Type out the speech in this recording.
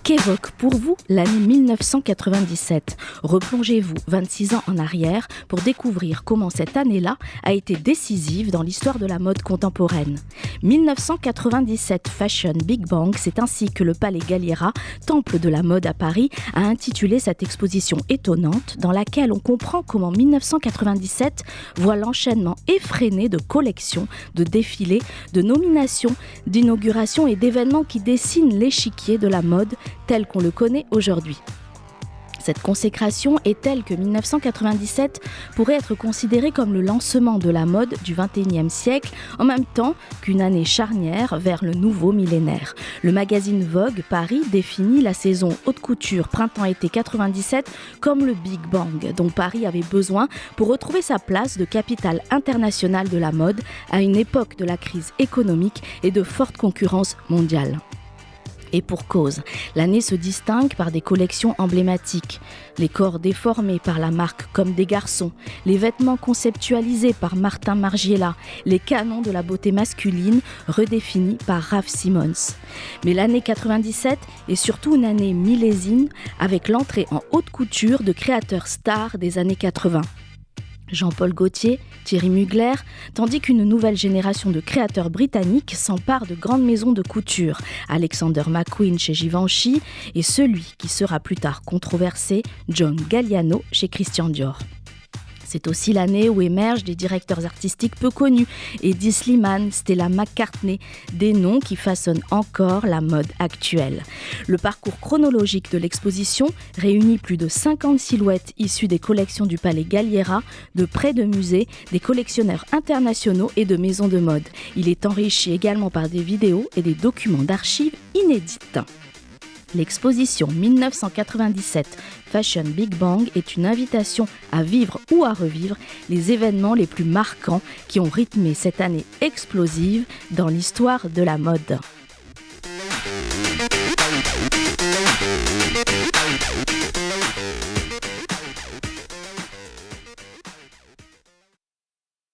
Qu'évoque pour vous l'année 1997 ? Replongez-vous 26 ans en arrière pour découvrir comment cette année-là a été décisive dans l'histoire de la mode contemporaine. 1997 Fashion Big Bang, c'est ainsi que le Palais Galliera, temple de la mode à Paris, a intitulé cette exposition étonnante dans laquelle on comprend comment 1997 voit l'enchaînement effréné de collections, de défilés, de nominations, d'inaugurations et d'événements qui dessinent l'échiquier de la mode tel qu'on le connaît aujourd'hui. Cette consécration est telle que 1997 pourrait être considérée comme le lancement de la mode du XXIe siècle, en même temps qu'une année charnière vers le nouveau millénaire. Le magazine Vogue Paris définit la saison haute couture printemps-été 97 comme le Big Bang, dont Paris avait besoin pour retrouver sa place de capitale internationale de la mode à une époque de la crise économique et de forte concurrence mondiale. Et pour cause, l'année se distingue par des collections emblématiques, les corps déformés par la marque Comme des garçons, les vêtements conceptualisés par Martin Margiela, les canons de la beauté masculine redéfinis par Raf Simons. Mais l'année 97 est surtout une année millésime avec l'entrée en haute couture de créateurs stars des années 80. Jean-Paul Gaultier, Thierry Mugler, tandis qu'une nouvelle génération de créateurs britanniques s'empare de grandes maisons de couture, Alexander McQueen chez Givenchy et celui qui sera plus tard controversé, John Galliano chez Christian Dior. C'est aussi l'année où émergent des directeurs artistiques peu connus, Eddie Slimane, Stella McCartney, des noms qui façonnent encore la mode actuelle. Le parcours chronologique de l'exposition réunit plus de 50 silhouettes issues des collections du Palais Galliera, de près de musées, des collectionneurs internationaux et de maisons de mode. Il est enrichi également par des vidéos et des documents d'archives inédites. L'exposition 1997 Fashion Big Bang est une invitation à vivre ou à revivre les événements les plus marquants qui ont rythmé cette année explosive dans l'histoire de la mode.